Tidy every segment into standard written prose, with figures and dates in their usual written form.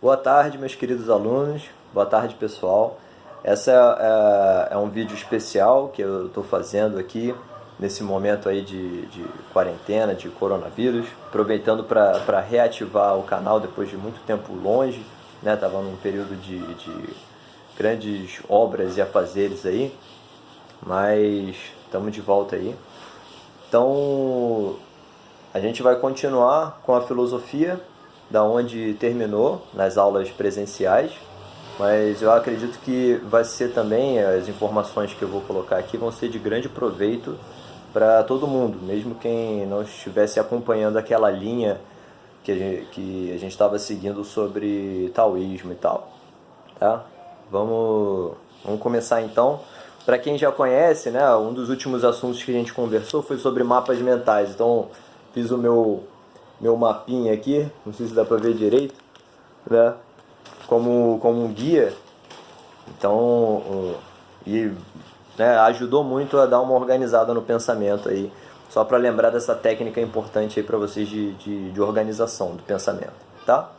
Boa tarde, meus queridos alunos. Boa tarde, pessoal. Essa é um vídeo especial que eu estou fazendo aqui nesse momento aí de quarentena, de coronavírus, aproveitando para reativar o canal depois de muito tempo longe, né? Tava num período de grandes obras e afazeres aí, mas estamos de volta aí. Então, a gente vai continuar com a filosofia da onde terminou nas aulas presenciais, mas eu acredito que vai ser também, as informações que eu vou colocar aqui vão ser de grande proveito para todo mundo, mesmo quem não estivesse acompanhando aquela linha que a gente estava seguindo sobre taoísmo e tal, tá? Vamos começar então. Para quem já conhece, né, um dos últimos assuntos que a gente conversou foi sobre mapas mentais, então fiz o meu mapinha aqui, não sei se dá para ver direito, né, como um guia. Então, né, ajudou muito a dar uma organizada no pensamento aí, só para lembrar dessa técnica importante aí para vocês de organização do pensamento, tá?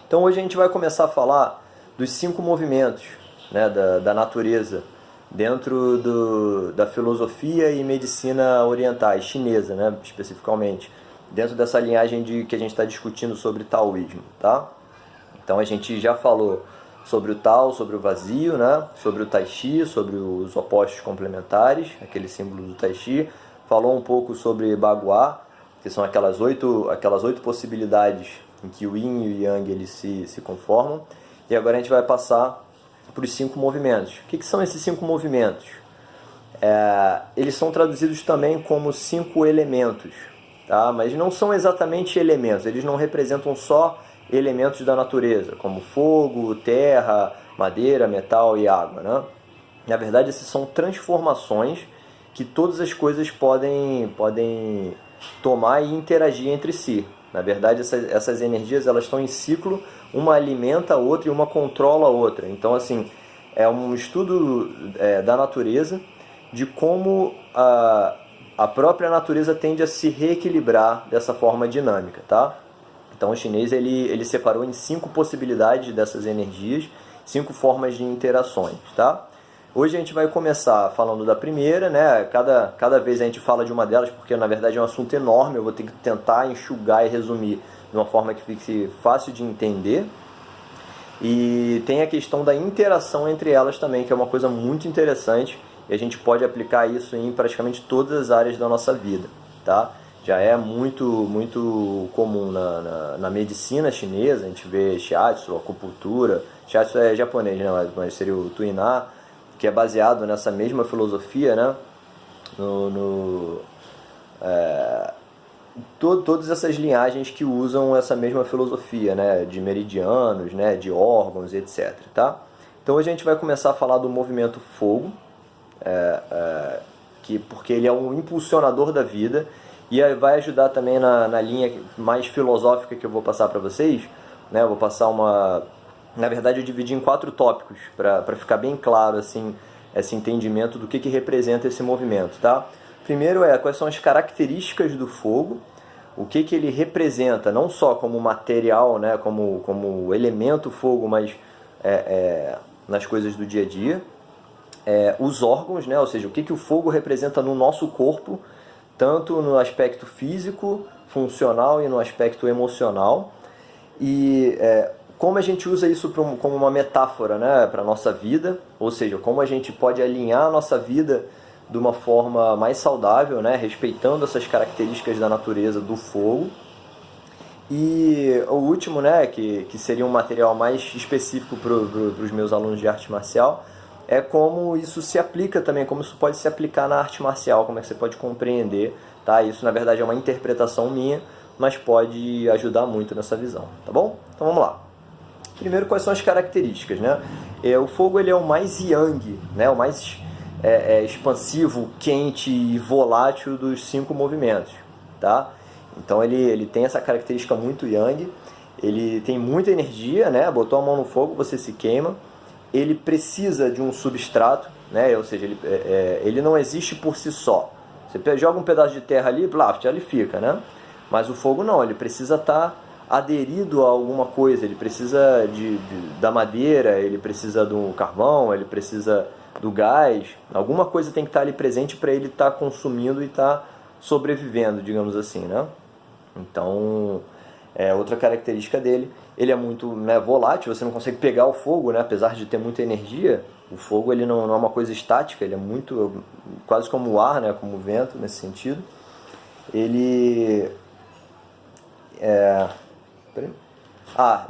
Então hoje a gente vai começar a falar dos 5 movimentos, né, da natureza dentro da filosofia e medicina orientais, chinesa, né, especificamente, dentro dessa linhagem que a gente está discutindo sobre taoísmo, tá? Então a gente já falou sobre o Tao, sobre o vazio, né? Sobre o Tai Chi, sobre os opostos complementares, aquele símbolo do Tai Chi. Falou um pouco sobre Bagua, que são aquelas oito possibilidades em que o Yin e o Yang eles se conformam. E agora a gente vai passar para os 5 movimentos. O que são esses 5 movimentos? Eles são traduzidos também como 5 elementos, tá? Mas não são exatamente elementos, eles não representam só elementos da natureza, como fogo, terra, madeira, metal e água, né? Na verdade, esses são transformações que todas as coisas podem tomar e interagir entre si. Na verdade, essas energias elas estão em ciclo, uma alimenta a outra e uma controla a outra. Então, assim, é um estudo da natureza, de como a própria natureza tende a se reequilibrar dessa forma dinâmica, tá? Então o chinês ele separou em 5 possibilidades dessas energias, 5 formas de interações, tá? Hoje a gente vai começar falando da primeira, né? Cada vez a gente fala de uma delas, porque na verdade é um assunto enorme, eu vou ter que tentar enxugar e resumir de uma forma que fique fácil de entender. E tem a questão da interação entre elas também, que é uma coisa muito interessante, e a gente pode aplicar isso em praticamente todas as áreas da nossa vida, tá? Já é muito comum na medicina chinesa, a gente vê shiatsu, acupuntura. Shiatsu é japonês, né? Mas seria o tuiná, que é baseado nessa mesma filosofia, né? Todas essas linhagens que usam essa mesma filosofia, né? De meridianos, né? De órgãos, etc. Tá? Então hoje a gente vai começar a falar do movimento fogo, porque ele é um impulsionador da vida. E vai ajudar também na linha mais filosófica que eu vou passar para vocês, né? Eu vou passar Na verdade, eu dividi em 4 tópicos, para ficar bem claro assim, esse entendimento do que representa esse movimento, tá? Primeiro quais são as características do fogo, o que ele representa, não só como material, né? Como elemento fogo, mas nas coisas do dia a dia. Os órgãos, né? Ou seja, o que o fogo representa no nosso corpo, tanto no aspecto físico, funcional e no aspecto emocional. E como a gente usa isso como uma metáfora, né, para a nossa vida, ou seja, como a gente pode alinhar a nossa vida de uma forma mais saudável, né, respeitando essas características da natureza do fogo. E o último, né, que seria um material mais específico para os meus alunos de arte marcial, é como isso se aplica também, como isso pode se aplicar na arte marcial, como é que você pode compreender, tá? Isso na verdade é uma interpretação minha, mas pode ajudar muito nessa visão, tá bom? Então vamos lá. Primeiro, quais são as características, né? O fogo ele é o mais yang, né? O mais expansivo, quente e volátil dos 5 movimentos, tá? Então ele tem essa característica muito yang, ele tem muita energia, né? Botou a mão no fogo, você se queima. Ele precisa de um substrato, né? Ou seja, ele não existe por si só. Você joga um pedaço de terra ali, blá, ele fica, né? Mas o fogo não, ele precisa estar aderido a alguma coisa, ele precisa da madeira, ele precisa do carvão, ele precisa do gás, alguma coisa tem que estar ali presente para ele estar consumindo e estar sobrevivendo, digamos assim, né? Então, outra característica dele, ele é muito, né, volátil, você não consegue pegar o fogo, né? Apesar de ter muita energia, o fogo ele não é uma coisa estática, ele é muito, quase como o ar, né? Como o vento, nesse sentido. Ele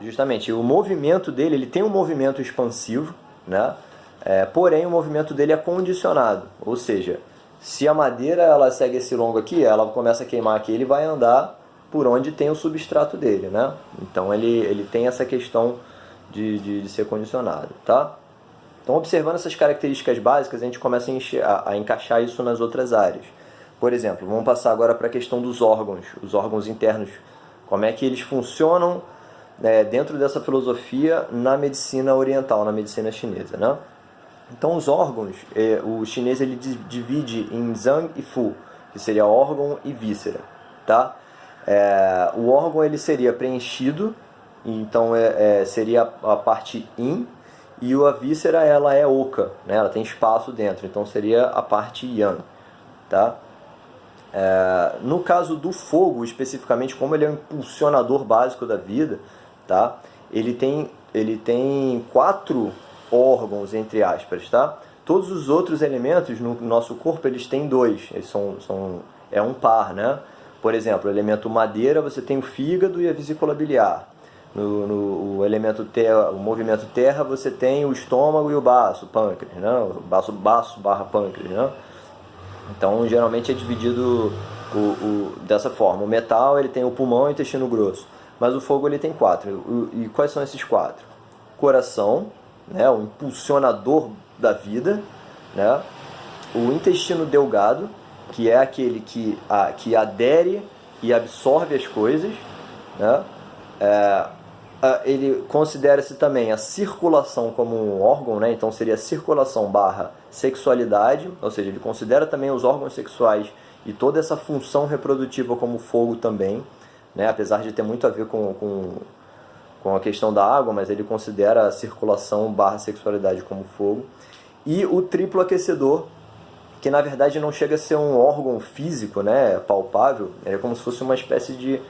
justamente, o movimento dele, ele tem um movimento expansivo, né? Porém o movimento dele é condicionado, ou seja, se a madeira ela segue esse longo aqui, ela começa a queimar aqui, ele vai andar por onde tem o substrato dele, né? Então ele tem essa questão de ser condicionado, tá? Então, observando essas características básicas, a gente começa a encaixar isso nas outras áreas. Por exemplo, vamos passar agora para a questão dos órgãos, os órgãos internos, como é que eles funcionam dentro dessa filosofia na medicina oriental, na medicina chinesa, né? Então, os órgãos, o chinês ele divide em Zhang e Fu, que seria órgão e víscera, tá? O órgão ele seria preenchido, então seria a parte yin, e a víscera ela é oca, né? Ela tem espaço dentro, então seria a parte yang, tá? No caso do fogo, especificamente, como ele é um impulsionador básico da vida, tá? Ele tem 4 órgãos, entre aspas, tá? Todos os outros elementos no nosso corpo, eles têm 2, eles é um par, né? Por exemplo, o elemento madeira, você tem o fígado e a vesícula biliar. No elemento terra, o movimento terra, você tem o estômago e o baço, pâncreas, né? O baço/pâncreas, né? Então, geralmente é dividido dessa forma. O metal ele tem o pulmão e o intestino grosso, mas o fogo ele tem 4. E quais são esses 4? Coração, né? O impulsionador da vida, né? O intestino delgado, que é aquele que adere e absorve as coisas, né? Ele considera-se também a circulação como um órgão, né? Então seria circulação / sexualidade, ou seja, ele considera também os órgãos sexuais e toda essa função reprodutiva como fogo também, né? Apesar de ter muito a ver com a questão da água, mas ele considera a circulação / sexualidade como fogo. E o triplo aquecedor, que na verdade não chega a ser um órgão físico, né? Palpável, é como se fosse uma espécie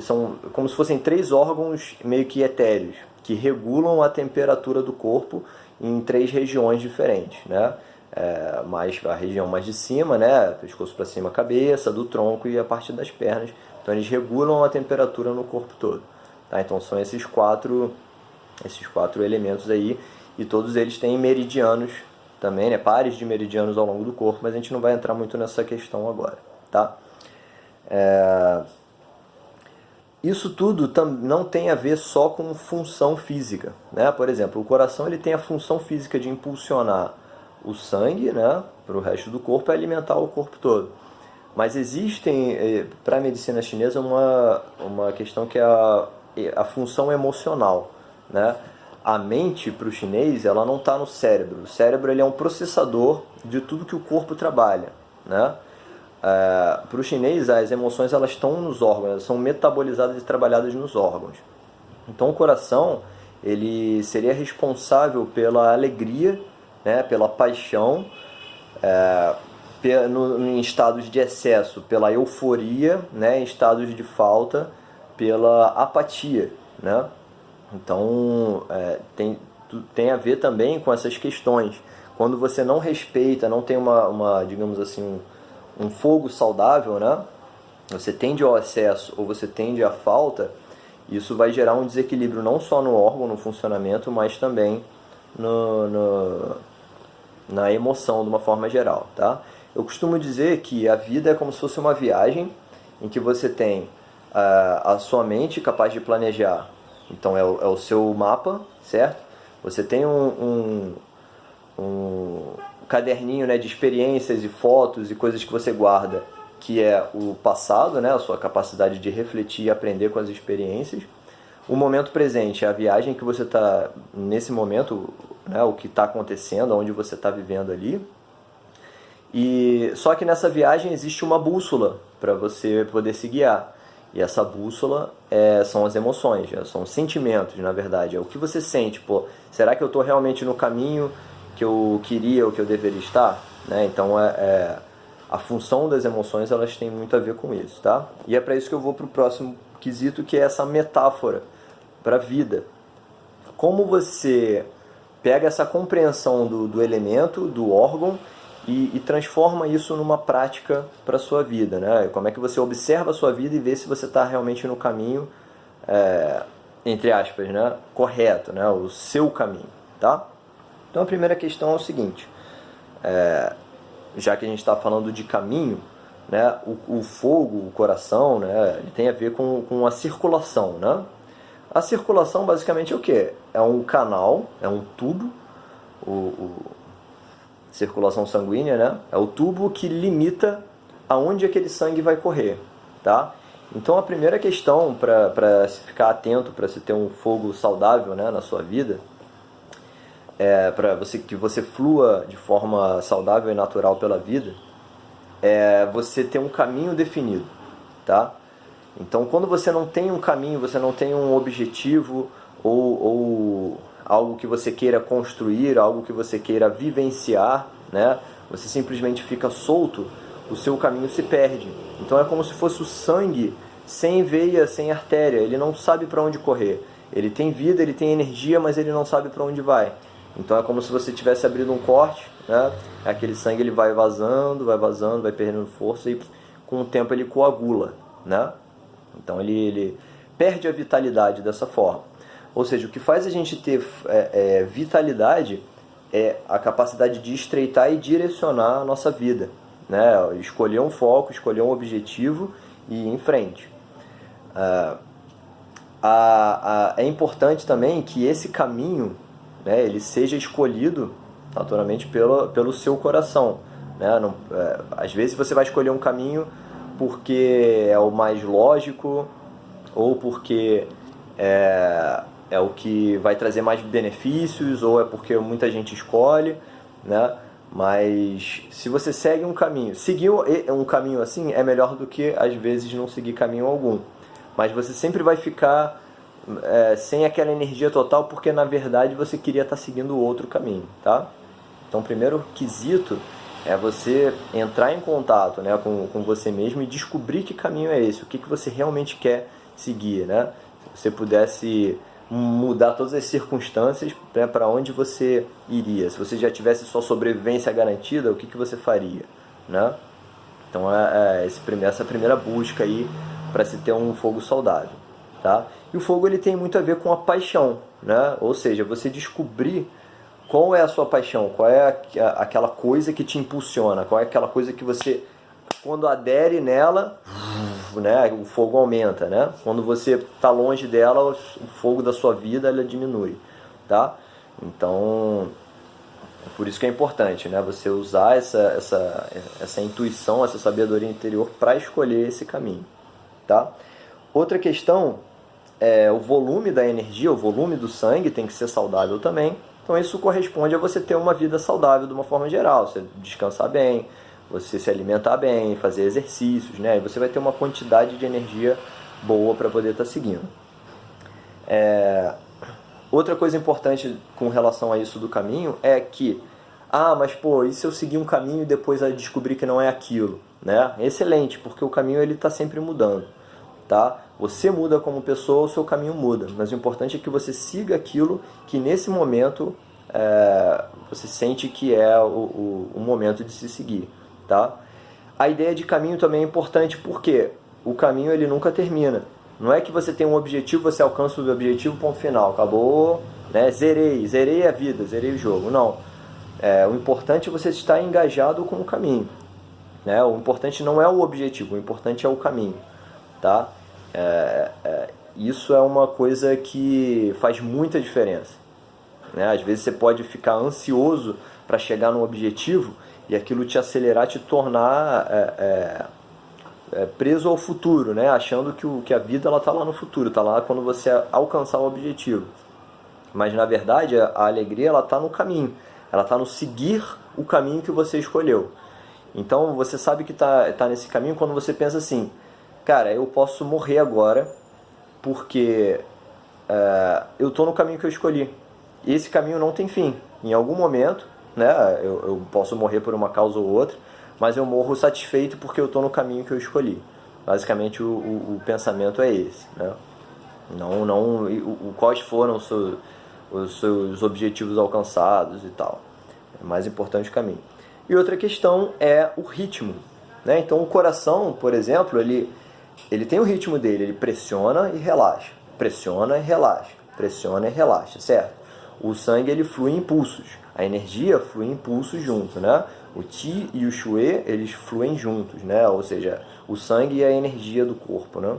são como se fossem 3 órgãos meio que etéreos, que regulam a temperatura do corpo em 3 regiões diferentes, né? A região mais de cima, né? Pescoço para cima, cabeça, do tronco e a parte das pernas. Então eles regulam a temperatura no corpo todo, tá? Então são esses quatro elementos aí, e todos eles têm meridianos também, né? Pares de meridianos ao longo do corpo, mas a gente não vai entrar muito nessa questão agora, tá? Isso tudo não tem a ver só com função física, né? Por exemplo, o coração ele tem a função física de impulsionar o sangue, né, para o resto do corpo e alimentar o corpo todo. Mas existem, para a medicina chinesa, uma questão que é a função emocional, né? A mente, para o chinês, ela não está no cérebro. O cérebro ele é um processador de tudo que o corpo trabalha, né? Para o chinês, as emoções elas estão nos órgãos, elas são metabolizadas e trabalhadas nos órgãos. Então o coração ele seria responsável pela alegria, né, pela paixão, em estados de excesso, pela euforia, né, em estados de falta, pela apatia, né? Então tem a ver também com essas questões. Quando você não respeita, não tem digamos assim, um fogo saudável, né? Você tende ao excesso ou você tende à falta, isso vai gerar um desequilíbrio não só no órgão, no funcionamento, mas também na emoção de uma forma geral, tá? Eu costumo dizer que a vida é como se fosse uma viagem em que você tem a sua mente capaz de planejar. Então é o seu mapa, certo? Você tem um caderninho, né, de experiências e fotos e coisas que você guarda, que é o passado, né, a sua capacidade de refletir e aprender com as experiências. O momento presente é a viagem que você está nesse momento, né, o que está acontecendo, onde você está vivendo ali. E só que nessa viagem existe uma bússola para você poder se guiar. E essa bússola são as emoções, são sentimentos, na verdade. É o que você sente, pô, será que eu estou realmente no caminho que eu queria ou que eu deveria estar? Né? Então, a função das emoções, elas têm muito a ver com isso, tá? E é para isso que eu vou para o próximo quesito, que é essa metáfora para a vida. Como você pega essa compreensão do elemento, do órgão, e transforma isso numa prática para a sua vida, né? Como é que você observa a sua vida e vê se você está realmente no caminho, entre aspas, né? Correto, né? O seu caminho, tá? Então a primeira questão é o seguinte, já que a gente está falando de caminho, né? O fogo, o coração, né? Ele tem a ver com a circulação, né? A circulação basicamente é o quê? É um canal, é um tubo, circulação sanguínea, né? É o tubo que limita aonde aquele sangue vai correr, tá? Então a primeira questão para se ficar atento, para se ter um fogo saudável, né, na sua vida, para que você flua de forma saudável e natural pela vida, é você ter um caminho definido, tá? Então quando você não tem um caminho, você não tem um objetivo ou algo que você queira construir, algo que você queira vivenciar, né? Você simplesmente fica solto, o seu caminho se perde. Então é como se fosse o sangue sem veia, sem artéria, ele não sabe para onde correr. Ele tem vida, ele tem energia, mas ele não sabe para onde vai. Então é como se você tivesse abrido um corte, né? Aquele sangue ele vai vazando, vai perdendo força e com o tempo ele coagula, né? Então ele perde a vitalidade dessa forma. Ou seja, o que faz a gente ter vitalidade é a capacidade de estreitar e direcionar a nossa vida, né? Escolher um foco, escolher um objetivo e ir em frente. É importante também que esse caminho, né, ele seja escolhido naturalmente pelo seu coração, né? Não, às vezes você vai escolher um caminho porque é o mais lógico ou porque é o que vai trazer mais benefícios, ou é porque muita gente escolhe, né? Mas se você segue um caminho, seguir um caminho assim é melhor do que às vezes não seguir caminho algum. Mas você sempre vai ficar sem aquela energia total, porque na verdade você queria estar seguindo outro caminho, tá? Então o primeiro quesito é você entrar em contato, né, com você mesmo e descobrir que caminho é esse, o que você realmente quer seguir, né? Se você pudesse mudar todas as circunstâncias, né, para onde você iria, se você já tivesse sua sobrevivência garantida, o que você faria, né? Então essa primeira busca aí para se ter um fogo saudável, tá? E o fogo ele tem muito a ver com a paixão, né? Ou seja, você descobrir qual é a sua paixão, qual é aquela coisa que te impulsiona, qual é aquela coisa que você, quando adere nela, né, o fogo aumenta, né? Quando você está longe dela, o fogo da sua vida ela diminui, tá? Então, por isso que é importante, né, você usar essa intuição, essa sabedoria interior para escolher esse caminho, tá? Outra questão é o volume da energia, o volume do sangue tem que ser saudável também. Então isso corresponde a você ter uma vida saudável de uma forma geral, você descansar bem, você se alimentar bem, fazer exercícios, né? E você vai ter uma quantidade de energia boa para poder estar seguindo. Outra coisa importante com relação a isso do caminho é que, mas pô, e se eu seguir um caminho e depois descobrir que não é aquilo, né? Excelente, porque o caminho ele está sempre mudando, tá? Você muda como pessoa, o seu caminho muda, mas o importante é que você siga aquilo que nesse momento você sente que é o momento de se seguir, tá? A ideia de caminho também é importante porque o caminho ele nunca termina. Não é que você tem um objetivo, você alcança o objetivo, ponto final, acabou, né? Zerei a vida, zerei o jogo. Não. O importante é você estar engajado com o caminho, né? O importante não é o objetivo, o importante é o caminho, tá? Isso é uma coisa que faz muita diferença, né? Às vezes você pode ficar ansioso para chegar no objetivo e aquilo te acelerar, te tornar preso ao futuro, né? Achando que a vida está lá no futuro, está lá quando você alcançar o objetivo. Mas na verdade a alegria está no caminho, ela está no seguir o caminho que você escolheu. Então você sabe que está nesse caminho quando você pensa assim, cara, eu posso morrer agora porque eu estou no caminho que eu escolhi. E esse caminho não tem fim. Em algum momento, né, eu posso morrer por uma causa ou outra, mas eu morro satisfeito porque eu estou no caminho que eu escolhi. Basicamente o pensamento é esse, né? Não quais foram os seus objetivos alcançados e tal. É mais importante o caminho. E outra questão é o ritmo, né? Então o coração, por exemplo, ele tem o ritmo dele, ele pressiona e relaxa, pressiona e relaxa, pressiona e relaxa, certo? O sangue ele flui em impulsos, a energia flui em impulsos junto, né? O Qi e o Shui, eles fluem juntos, né? Ou seja, o sangue e a energia do corpo, né?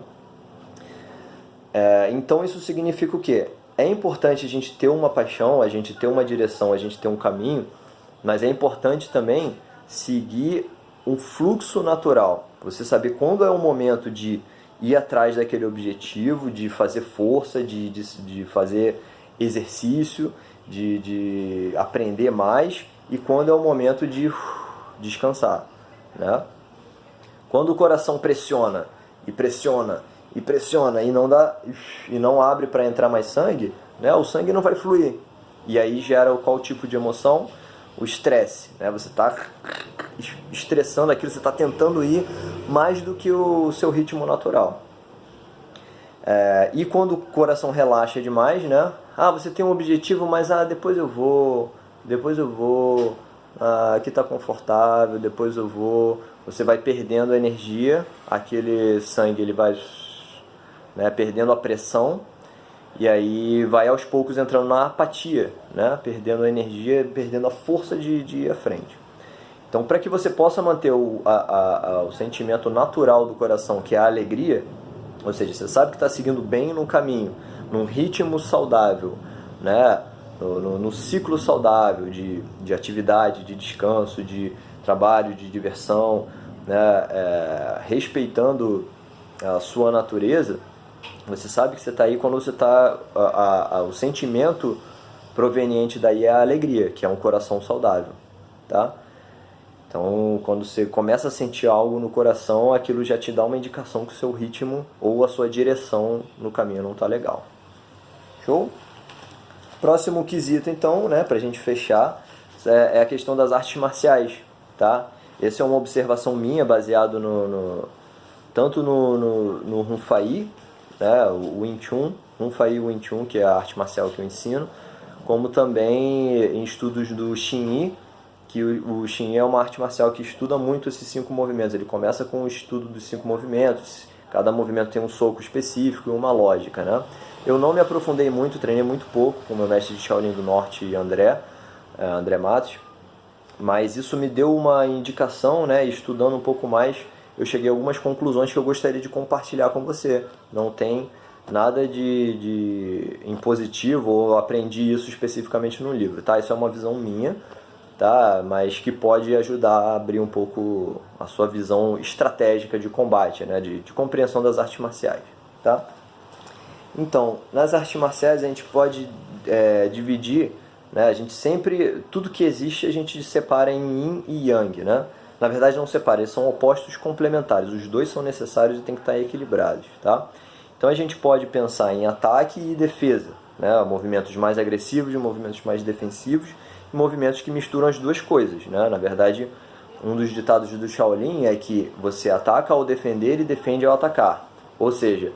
Então isso significa o quê? É importante a gente ter uma paixão, a gente ter uma direção, a gente ter um caminho, mas é importante também seguir um fluxo natural. Você saber quando é o momento de ir atrás daquele objetivo, de fazer força, de fazer exercício, de aprender mais, e quando é o momento de descansar, né? Quando o coração pressiona e pressiona e pressiona e não abre para entrar mais sangue, né? O sangue não vai fluir. E aí gera qual tipo de emoção? O estresse, né? Você está estressando aquilo, você está tentando ir mais do que o seu ritmo natural. E quando o coração relaxa demais, né? Você tem um objetivo, mas depois eu vou, aqui está confortável, depois eu vou. Você vai perdendo a energia, aquele sangue ele vai, né, perdendo a pressão, e aí vai aos poucos entrando na apatia, né? Perdendo a energia, perdendo a força de ir à frente. Então, para que você possa manter o sentimento natural do coração, que é a alegria, ou seja, você sabe que está seguindo bem no caminho, num ritmo saudável, né? No ciclo saudável de atividade, de descanso, de trabalho, de diversão, né? Respeitando a sua natureza, você sabe que você está aí quando você está... o sentimento proveniente daí é a alegria, que é um coração saudável, tá? Então, quando você começa a sentir algo no coração, aquilo já te dá uma indicação que o seu ritmo ou a sua direção no caminho não está legal. Show? Próximo quesito, então, né, para a gente fechar, é a questão das artes marciais, tá? Essa é uma observação minha, baseado tanto no Hun Fai, né, o Wing Chun, Hun Fai e o Wing Chun, que é a arte marcial que eu ensino, como também em estudos do Xing Yi, que o Xing Yi é uma arte marcial que estuda muito esses 5 movimentos. Ele começa com o estudo dos 5 movimentos, cada movimento tem um soco específico e uma lógica, né? Eu não me aprofundei muito, treinei muito pouco com o meu mestre de Shaolin do Norte, André Matos, mas isso me deu uma indicação, né? Estudando um pouco mais, eu cheguei a algumas conclusões que eu gostaria de compartilhar com você. Não tem nada de impositivo, ou aprendi isso especificamente no livro, tá? Isso é uma visão minha, tá? Mas que pode ajudar a abrir um pouco a sua visão estratégica de combate, né? De compreensão das artes marciais, tá? Então, nas artes marciais a gente pode dividir, né? A gente sempre, tudo que existe a gente separa em Yin e Yang, né? Na verdade não separa, eles são opostos complementares, os dois são necessários e tem que estar equilibrados, tá? Então a gente pode pensar em ataque e defesa, né? Movimentos mais agressivos e movimentos mais defensivos, movimentos que misturam as duas coisas, né? Na verdade, um dos ditados do Shaolin é que você ataca ao defender e defende ao atacar. Ou seja,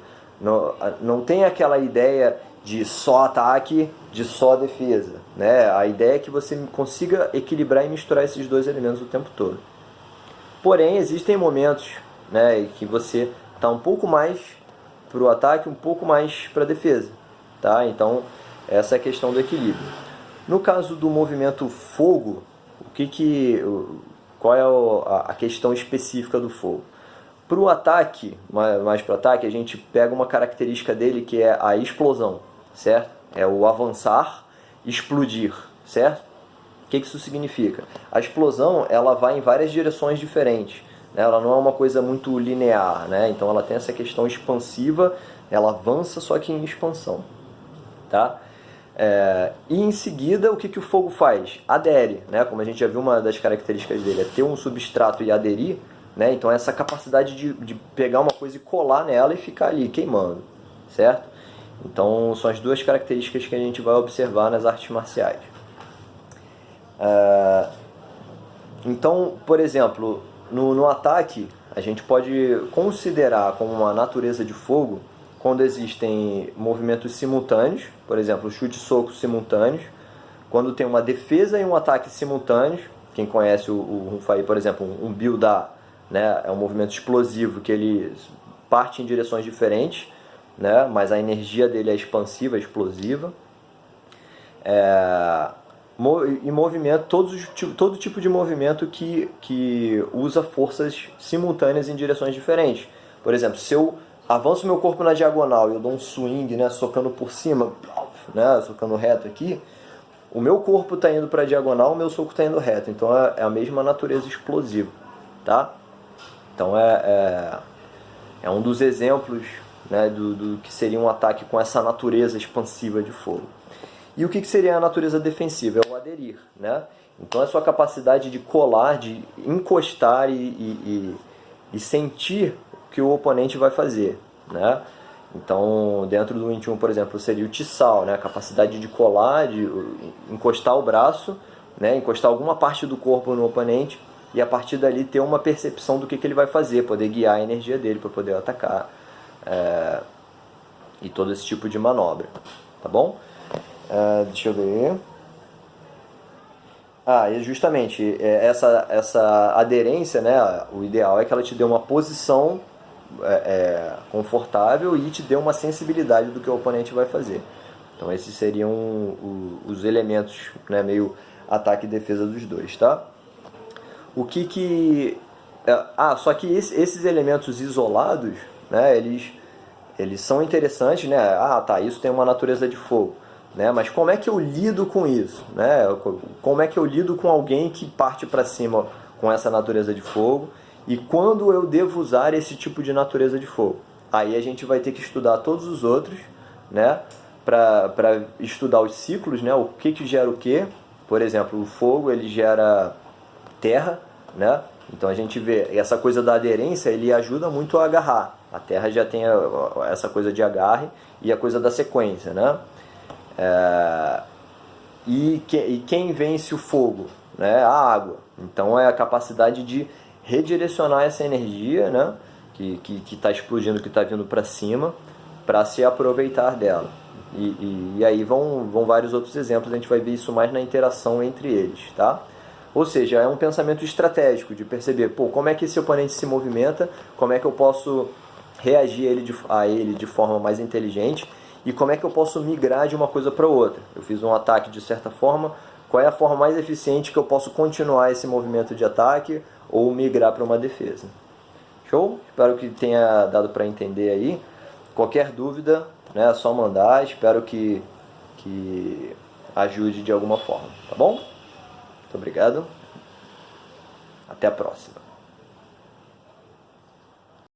não tem aquela ideia de só ataque, de só defesa, né? A ideia é que você consiga equilibrar e misturar esses dois elementos o tempo todo. Porém, existem momentos, né, que você está um pouco mais para o ataque, um pouco mais para a defesa, tá? Então, essa é a questão do equilíbrio. No caso do movimento fogo, qual é a questão específica do fogo? Para o ataque, mais para o ataque, a gente pega uma característica dele que é a explosão, certo? É o avançar, explodir, certo? O que isso significa? A explosão ela vai em várias direções diferentes, né? Ela não é uma coisa muito linear, né? Então ela tem essa questão expansiva, ela avança só que em expansão, tá? E em seguida, o que o fogo faz? Adere, né? Como a gente já viu, uma das características dele é ter um substrato e aderir, né? Então essa capacidade de pegar uma coisa e colar nela e ficar ali queimando, certo? Então são as duas características que a gente vai observar nas artes marciais. Então, por exemplo, no ataque, a gente pode considerar como uma natureza de fogo quando existem movimentos simultâneos, por exemplo, chute e soco simultâneos, quando tem uma defesa e um ataque simultâneos. Quem conhece o Hunfai, por exemplo, um Biu-Da, né, é um movimento explosivo que ele parte em direções diferentes, né, mas a energia dele é expansiva, explosiva. E movimento, todo tipo de movimento que usa forças simultâneas em direções diferentes. Por exemplo, se eu avanço meu corpo na diagonal e eu dou um swing, né, socando por cima, né, socando reto aqui, o meu corpo está indo para a diagonal, o meu soco está indo reto. Então é a mesma natureza explosiva, tá? Então é um dos exemplos, né, do que seria um ataque com essa natureza expansiva de fogo. E o que seria a natureza defensiva? É o aderir, né? Então é a sua capacidade de colar, de encostar e sentir o que o oponente vai fazer, né? Então, dentro do Wing Chun, por exemplo, seria o Tisao, né? A capacidade de colar, de encostar o braço, né? Encostar alguma parte do corpo no oponente e a partir dali ter uma percepção do que ele vai fazer, poder guiar a energia dele para poder atacar, e todo esse tipo de manobra, tá bom? Deixa eu ver. E justamente essa aderência, né? O ideal é que ela te dê uma posição confortável e te dê uma sensibilidade do que o oponente vai fazer. Então esses seriam os elementos, né, meio ataque e defesa dos dois, tá? Só que esses elementos isolados, né, eles são interessantes, né? Isso tem uma natureza de fogo, né? Mas como é que eu lido com isso, né? Como é que eu lido com alguém que parte para cima com essa natureza de fogo? E quando eu devo usar esse tipo de natureza de fogo? Aí a gente vai ter que estudar todos os outros, né? Para estudar os ciclos, né? O que gera o quê? Por exemplo, o fogo ele gera terra, né? Então a gente vê essa coisa da aderência, ele ajuda muito a agarrar. A terra já tem essa coisa de agarre e a coisa da sequência, né? E quem vence o fogo? Né? A água. Então é a capacidade de redirecionar essa energia, né, que está explodindo, que está vindo para cima, para se aproveitar dela. E aí vão vários outros exemplos, a gente vai ver isso mais na interação entre eles, tá? Ou seja, é um pensamento estratégico de perceber, como é que esse oponente se movimenta, como é que eu posso reagir a ele de forma mais inteligente e como é que eu posso migrar de uma coisa para outra. Eu fiz um ataque de certa forma, qual é a forma mais eficiente que eu posso continuar esse movimento de ataque ou migrar para uma defesa. Show? Espero que tenha dado para entender aí. Qualquer dúvida, né, é só mandar. Espero que ajude de alguma forma. Tá bom? Muito obrigado. Até a próxima.